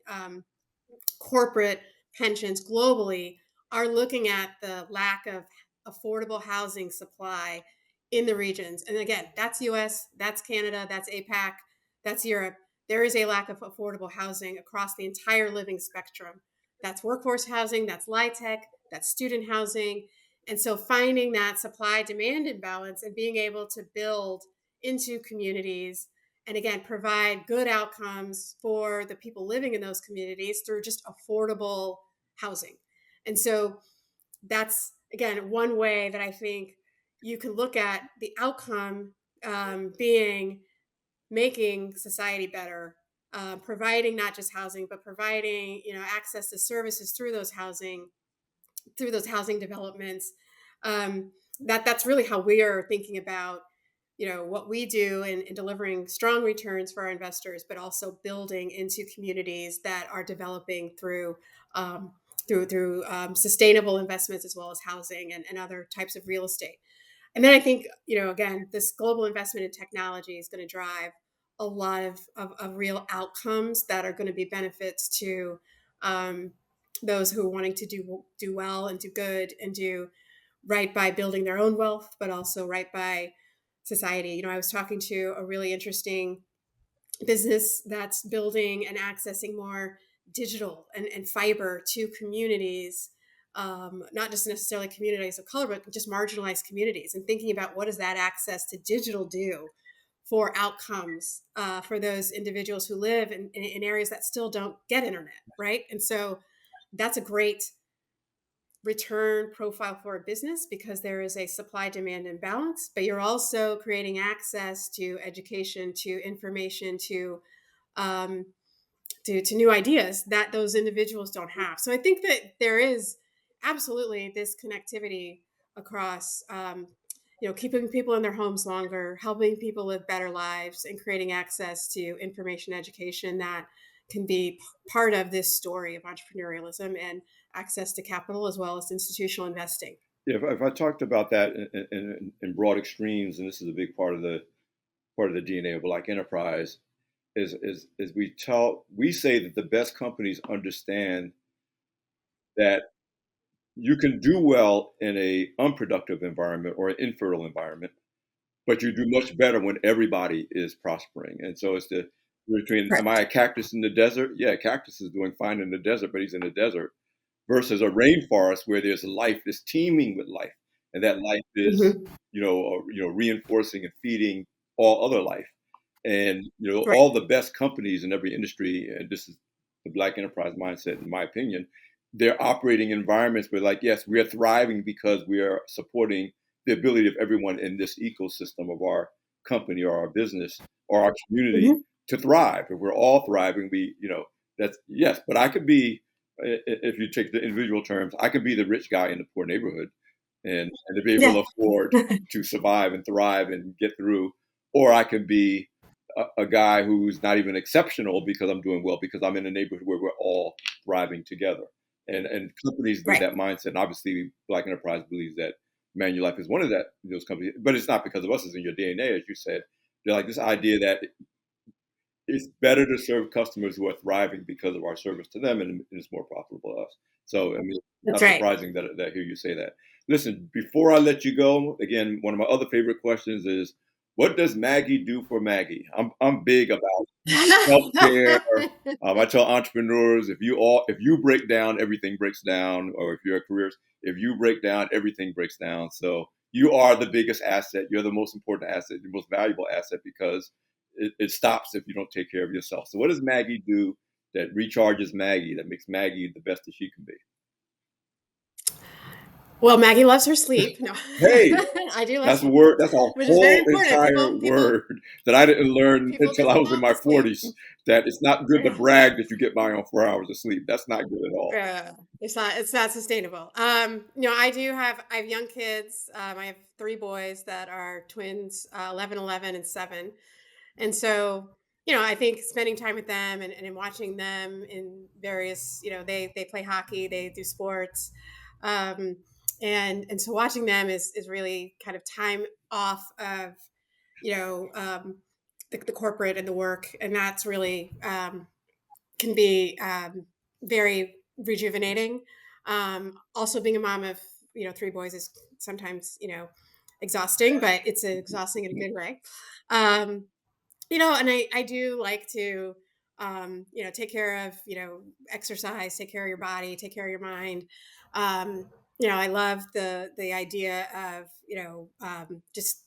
Speaker 1: corporate pensions globally are looking at the lack of affordable housing supply in the regions. And again, that's US, that's Canada, that's APAC, that's Europe. There is a lack of affordable housing across the entire living spectrum. That's workforce housing, that's LIHTC, that's student housing. And so finding that supply demand imbalance and being able to build into communities and again provide good outcomes for the people living in those communities through just affordable housing. And so that's again one way that I think you can look at the outcome being making society better, providing not just housing but providing access to services through those housing developments. That's really how we are thinking about what we do in delivering strong returns for our investors, but also building into communities that are developing through sustainable investments as well as housing and other types of real estate. And then I think, again, this global investment in technology is going to drive a lot of real outcomes that are going to be benefits to um, those who are wanting to do well and do good and do right by building their own wealth, but also right by society. I was talking to a really interesting business that's building and accessing more digital and fiber to communities, not just necessarily communities of color, but just marginalized communities, and thinking about what does that access to digital do for outcomes for those individuals who live in areas that still don't get internet, right? And so that's a great return profile for a business because there is a supply demand imbalance, but you're also creating access to education, to information, um, to new ideas that those individuals don't have. So I think that there is absolutely this connectivity across, keeping people in their homes longer, helping people live better lives, and creating access to information education that can be part of this story of entrepreneurialism and access to capital as well as institutional investing.
Speaker 2: Yeah, if I talked about that in broad extremes, and this is a big part of the DNA of Black Enterprise, is we say that the best companies understand that you can do well in a unproductive environment or an infertile environment, but you do much better when everybody is prospering. And so it's the between, am I
Speaker 1: Correct.
Speaker 2: a cactus in the desert? Yeah, cactus is doing fine in the desert, but he's in the desert versus a rainforest where there's life, is teeming with life, and that life is,
Speaker 1: Hmm.
Speaker 2: reinforcing and feeding all other life. And
Speaker 1: Right.
Speaker 2: all the best companies in every industry, and this is the Black enterprise mindset, in my opinion, they're operating environments where, like, yes, we are thriving because we are supporting the ability of everyone in this ecosystem of our company or our business or our community
Speaker 1: Hmm.
Speaker 2: to thrive. If we're all thriving, that's yes. But I could be, if you take the individual terms, I could be the rich guy in the poor neighborhood, and to be able
Speaker 1: Yeah.
Speaker 2: to afford to survive and thrive and get through, or I could be a guy who's not even exceptional because I'm doing well because I'm in a neighborhood where we're all thriving together. And companies need
Speaker 1: Right.
Speaker 2: that mindset. And obviously, Black Enterprise believes that Manulife is one of those companies, but it's not because of us. It's in your DNA, as you said. They're like this idea that it's better to serve customers who are thriving because of our service to them, and it's more profitable to us. So, I mean,
Speaker 1: That's
Speaker 2: not
Speaker 1: right.
Speaker 2: surprising that I hear you say that. Listen, before I let you go, again, one of my other favorite questions is, what does Maggie do for Maggie? I'm big about self care. I tell entrepreneurs, if you break down, everything breaks down, or if you're a career, if you break down, everything breaks down. So you are the biggest asset. You're the most important asset, the most valuable asset, because it stops if you don't take care of yourself. So what does Maggie do that recharges Maggie, that makes Maggie the best that she can be?
Speaker 1: Well, Maggie loves her sleep. No,
Speaker 2: Hey,
Speaker 1: I do love
Speaker 2: that's a
Speaker 1: sleep,
Speaker 2: word. That's a
Speaker 1: which is very
Speaker 2: whole
Speaker 1: important.
Speaker 2: entire
Speaker 1: People
Speaker 2: word that I didn't learn
Speaker 1: people
Speaker 2: until I
Speaker 1: just
Speaker 2: was in
Speaker 1: love
Speaker 2: my
Speaker 1: to sleep.
Speaker 2: 40s. That it's not good to
Speaker 1: Yeah.
Speaker 2: brag that you get by on 4 hours of sleep. That's not good at all.
Speaker 1: It's not sustainable. I have young kids. I have three boys that are twins, 11, 11, and 7. And so, I think spending time with them and in watching them in various, they play hockey, they do sports. Um, and so watching them is really kind of time off of, you know, um, the corporate and the work. And that's really, can be very rejuvenating. Also, being a mom of three boys is sometimes exhausting, but it's exhausting in a good way. Um, and I do like to take care of exercise, take care of your body, take care of your mind. I love the idea of just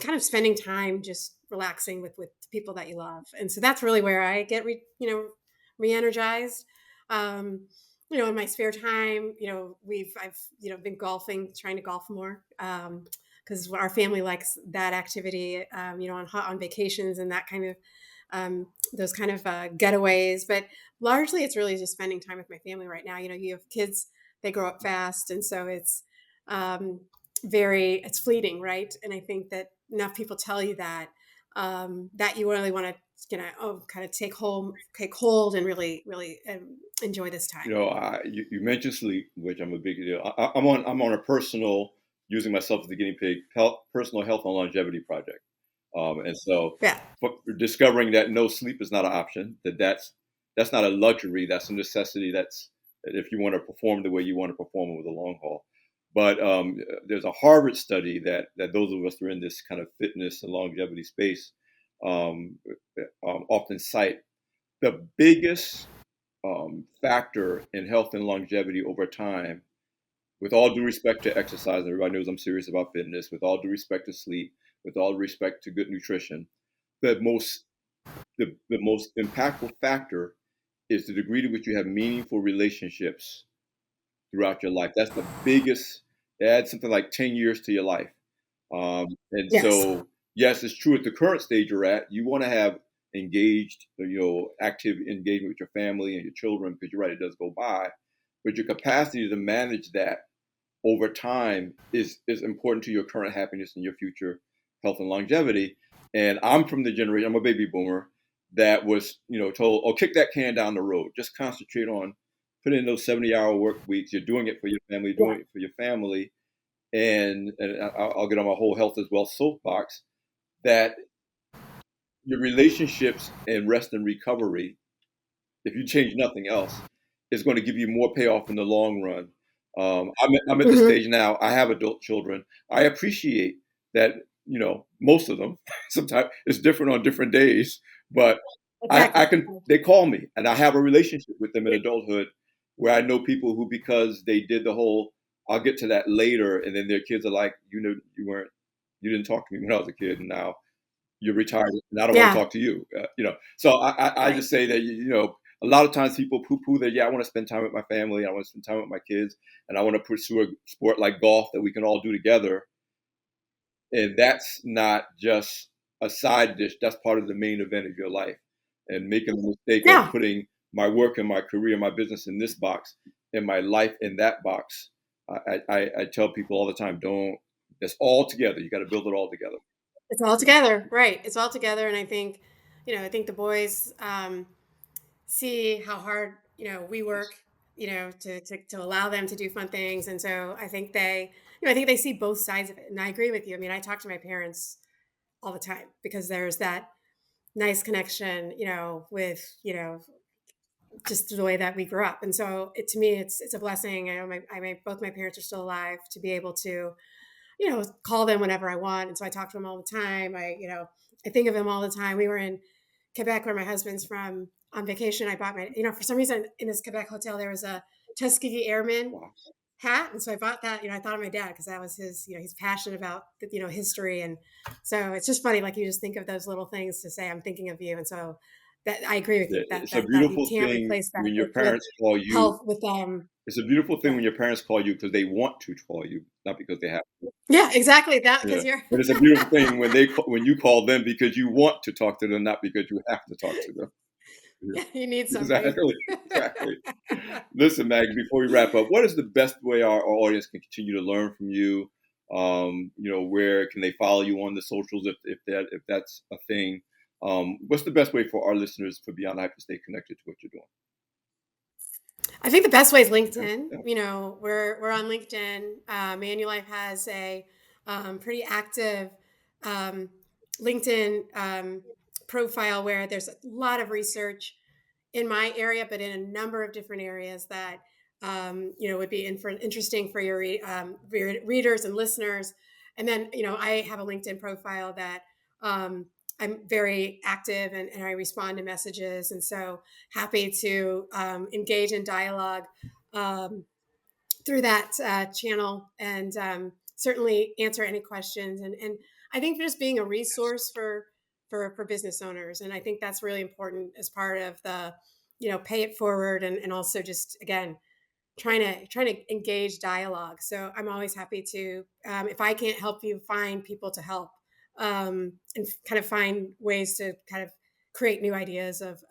Speaker 1: kind of spending time just relaxing with people that you love, and so that's really where I get re-energized. In my spare time, I've been golfing, trying to golf more, because our family likes that activity, on vacations and that kind of those kind of getaways. But largely, it's really just spending time with my family right now. You have kids; they grow up fast, and so um, it's fleeting, right? And I think that enough people tell you that you really want to kind of take hold and really really enjoy this time.
Speaker 2: You mentioned sleep, which I'm a big deal. I'm on a personal, using myself as the guinea pig, personal health and longevity project. And so,
Speaker 1: Yeah.
Speaker 2: discovering that no sleep is not an option, that's not a luxury, that's a necessity. That's if you want to perform the way you want to perform over the long haul. But there's a Harvard study that those of us who are in this kind of fitness and longevity space um, often cite. The biggest factor in health and longevity over time, with all due respect to exercise, everybody knows I'm serious about fitness, with all due respect to sleep, with all respect to good nutrition, the most the most impactful factor is the degree to which you have meaningful relationships throughout your life. That's the biggest. Add something like 10 years to your life. And
Speaker 1: Yes.
Speaker 2: so, yes, it's true at the current stage you're at, you want to have engaged, active engagement with your family and your children, because you're right, it does go by. But your capacity to manage that over time is important to your current happiness and your future health and longevity. And I'm from the generation, I'm a baby boomer, that was, told, oh, kick that can down the road. Just concentrate on put in those 70-hour work weeks. You're doing it for your family,
Speaker 1: Yeah.
Speaker 2: doing it for your family. And I'll get on my whole health as well soapbox, that your relationships and rest and recovery, if you change nothing else, is going to give you more payoff in the long run. I'm at the
Speaker 1: Hmm.
Speaker 2: stage now. I have adult children. I appreciate that. Most of them. Sometimes it's different on different days, but I
Speaker 1: Exactly.
Speaker 2: can. They call me, and I have a relationship with them in adulthood, where I know people who, because they did the whole, I'll get to that later, and then their kids are like, you didn't talk to me when I was a kid, and now you're retired and I don't want to
Speaker 1: Yeah.
Speaker 2: talk to you. So I
Speaker 1: Right.
Speaker 2: just say that, a lot of times people poo poo that, yeah, I want to spend time with my family. I want to spend time with my kids, and I want to pursue a sport like golf that we can all do together. And that's not just a side dish. That's part of the main event of your life. And making the mistake of
Speaker 1: Yeah.
Speaker 2: putting my work and my career, my business in this box, and my life in that box. I tell people all the time, don't. It's all together. You got to build it all together.
Speaker 1: It's all together, right? It's all together, and I think the boys see how hard we work, to allow them to do fun things, and so I think they see both sides of it. And I agree with you. I mean, I talk to my parents all the time because there's that nice connection, with, just the way that we grew up. And so to me, it's a blessing. I know both my parents are still alive to be able to, call them whenever I want. And so I talk to them all the time. I think of them all the time. We were in Quebec where my husband's from on vacation. I bought for some reason in this Quebec hotel, there was a Tuskegee Airman
Speaker 2: Wow.
Speaker 1: hat. And so I bought that, I thought of my dad because that was his, he's passionate about, history. And so it's just funny. Like you just think of those little things to say, I'm thinking of you. And so that I agree with
Speaker 2: Yeah,
Speaker 1: you
Speaker 2: it's a
Speaker 1: that you
Speaker 2: beautiful
Speaker 1: can't
Speaker 2: thing
Speaker 1: replace that
Speaker 2: when your
Speaker 1: with
Speaker 2: parents call you.
Speaker 1: health with,
Speaker 2: It's a beautiful thing
Speaker 1: yeah.
Speaker 2: when your parents call you because they want to call you, not because they have to.
Speaker 1: Yeah, exactly that.
Speaker 2: Yeah,
Speaker 1: Cause you're,
Speaker 2: but it's a beautiful thing when you call them because you want to talk to them, not because you have to talk to them. Yeah,
Speaker 1: yeah, you need something.
Speaker 2: exactly, exactly. Listen, Maggie, before we wrap up, what is the best way our audience can continue to learn from you? Where can they follow you on the socials if that's a thing? What's the best way for our listeners for Beyond Hype to stay connected to what you're doing?
Speaker 1: I think the best way is
Speaker 2: Okay.
Speaker 1: LinkedIn.
Speaker 2: Yeah.
Speaker 1: We're on LinkedIn. Manulife has a pretty active um, LinkedIn profile where there's a lot of research in my area, but in a number of different areas that would be interesting for your readers and listeners. And then I have a LinkedIn profile that I'm very active and I respond to messages, and so happy to engage in dialogue um, through that channel and certainly answer any questions. And I think just being a resource for business owners, and I think that's really important as part of the pay it forward, and also just again trying to engage dialogue. So I'm always happy to if I can't help you find people to help and kind of find ways to kind of create new ideas of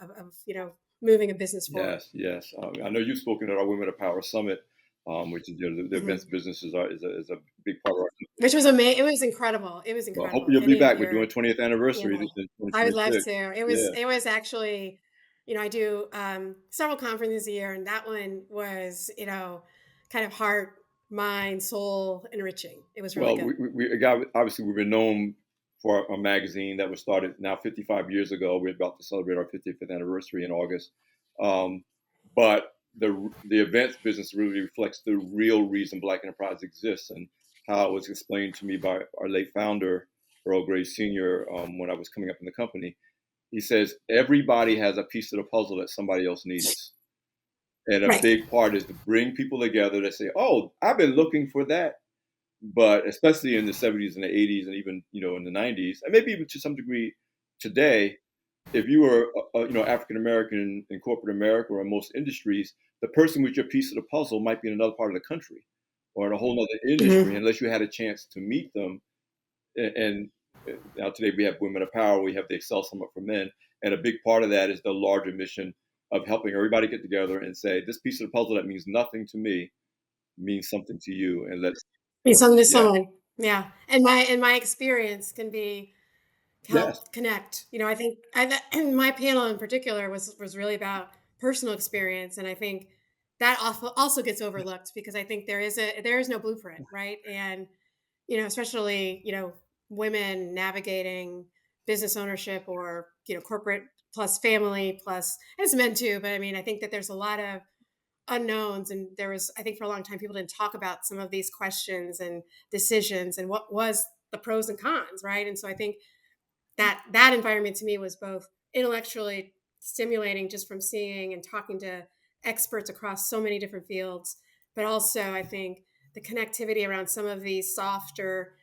Speaker 1: moving a business forward.
Speaker 2: Yes, yes. I know you've spoken at our Women of Power Summit, which is the events
Speaker 1: Mhm.
Speaker 2: businesses is a big part of our.
Speaker 1: Which was amazing. It was incredible. It was
Speaker 2: Well, hopefully
Speaker 1: incredible.
Speaker 2: you'll be
Speaker 1: Any of
Speaker 2: back. We're doing
Speaker 1: your,
Speaker 2: 20th
Speaker 1: you
Speaker 2: anniversary
Speaker 1: know,
Speaker 2: in
Speaker 1: I would love
Speaker 2: 2026.
Speaker 1: to. It was
Speaker 2: Yeah.
Speaker 1: it was actually, I do several conferences a year, and that one was, kind of heart, mind, soul enriching. It was really
Speaker 2: Well,
Speaker 1: good.
Speaker 2: obviously we've been known for a magazine that was started now 55 years ago. We're about to celebrate our 55th anniversary in August. Um, but the events business really reflects the real reason Black Enterprise exists and how it was explained to me by our late founder, Earl Gray Sr., when I was coming up in the company. He says, everybody has a piece of the puzzle that somebody else needs. And a
Speaker 1: Right.
Speaker 2: big part is to bring people together that say, oh, I've been looking for that, but especially in the 70s and the 80s and even in the 90s and maybe even to some degree today, if you were African American in corporate America or in most industries, the person with your piece of the puzzle might be in another part of the country or in a whole other industry
Speaker 1: Mhm.
Speaker 2: unless you had a chance to meet them. And now today we have Women of Power, we have the Excel Summit for Men, and a big part of that is the larger mission of helping everybody get together and say this piece of the puzzle that means nothing to me means something to you, and let's.
Speaker 1: Be something to
Speaker 2: Yeah.
Speaker 1: someone. Yeah. And my experience can be
Speaker 2: Yes.
Speaker 1: help connect. I think and my panel in particular was really about personal experience, and I think that also gets overlooked because I think there is no blueprint, right? And especially women navigating business ownership or corporate plus family plus as men too. But I mean, I think that there's a lot of unknowns, and there was, I think, for a long time people didn't talk about some of these questions and decisions and what was the pros and cons, right? And so I think that environment to me was both intellectually stimulating just from seeing and talking to experts across so many different fields, but also I think the connectivity around some of these softer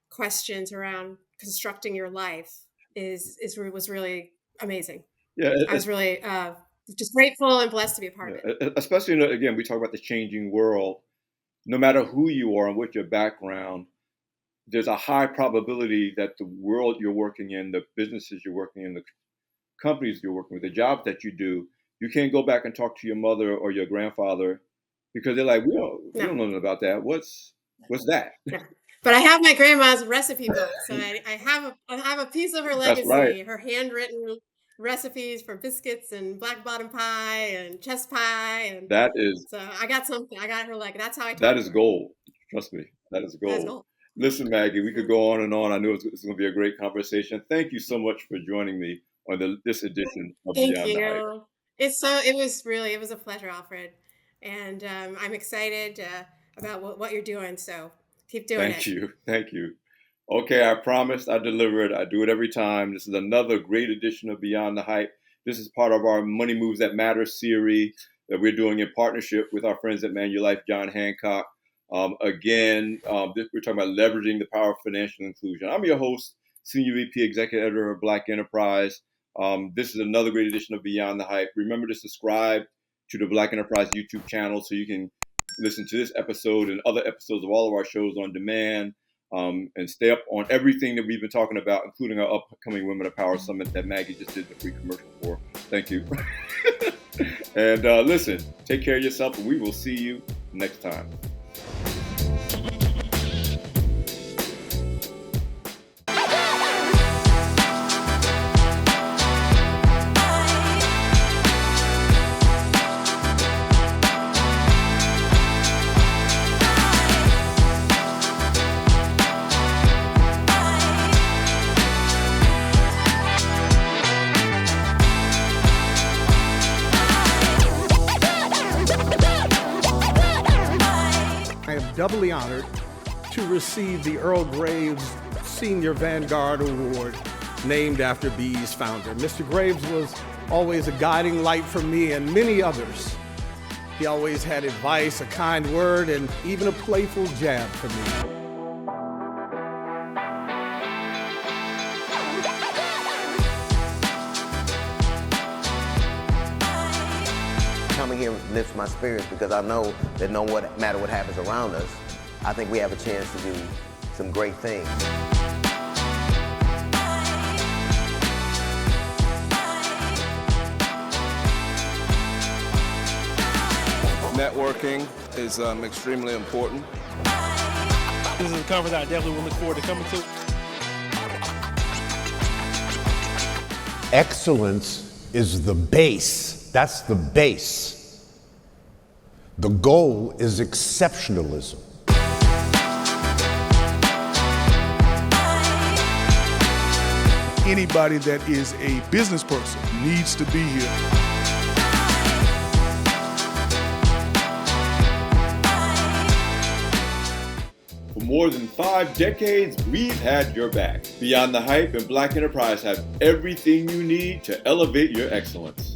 Speaker 1: questions around constructing your life is was really amazing.
Speaker 2: Yeah,
Speaker 1: I was really just grateful and blessed to be a part of it.
Speaker 2: especially again, we talk about the changing world. No matter who you are and what your background, there's a high probability that the world you're working in, the businesses you're working in, the companies you're working with, the jobs that you do, you can't go back and talk to your mother or your grandfather because they're like, we
Speaker 1: No,
Speaker 2: don't know nothing about that. What's that?
Speaker 1: no. But I have my grandma's recipe book, so I have a piece of her
Speaker 2: That's right.
Speaker 1: legacy, her handwritten recipes for biscuits and black bottom pie and chess pie, and
Speaker 2: That is
Speaker 1: so I got something. I got her, like, that's how I
Speaker 2: that
Speaker 1: talk to
Speaker 2: is
Speaker 1: her.
Speaker 2: gold. Trust me, that is
Speaker 1: That's
Speaker 2: gold.
Speaker 1: gold.
Speaker 2: Listen, Maggie, we could go on and on. I know it's going to be a great conversation. Thank you so much for joining me on this edition of
Speaker 1: Thank
Speaker 2: Beyond the Hype.
Speaker 1: you. It was a pleasure, Alfred. And I'm excited about what you're doing. So keep doing
Speaker 2: Thank
Speaker 1: it.
Speaker 2: you. Thank you. Okay, I promised I delivered. I do it every time. This is another great edition of Beyond the Hype. This is part of our Money Moves That Matter series that we're doing in partnership with our friends at Manulife, John Hancock. We're talking about leveraging the power of financial inclusion. I'm your host, Senior VP, Executive Editor of Black Enterprise. This is another great edition of Beyond the Hype. Remember to subscribe to the Black Enterprise YouTube channel so you can listen to this episode and other episodes of all of our shows on demand, and stay up on everything that we've been talking about, including our upcoming Women of Power Summit that Maggie just did the free commercial for. Thank you. And listen, take care of yourself, and we will see you next time.
Speaker 3: I am doubly honored to receive the Earl Graves Senior Vanguard Award, named after Bee's founder. Mr. Graves was always a guiding light for me and many others. He always had advice, a kind word, and even a playful jab for me.
Speaker 4: Coming here lifts my spirits because I know that no matter what happens around us, I think we have a chance to do some great things.
Speaker 5: Networking is extremely important.
Speaker 6: This is a conference I definitely will look forward to coming to.
Speaker 7: Excellence is the base. That's the base. The goal is exceptionalism.
Speaker 6: Anybody that is a business person needs to be here.
Speaker 2: For more than 5 decades, we've had your back. Beyond the Hype and Black Enterprise have everything you need to elevate your excellence.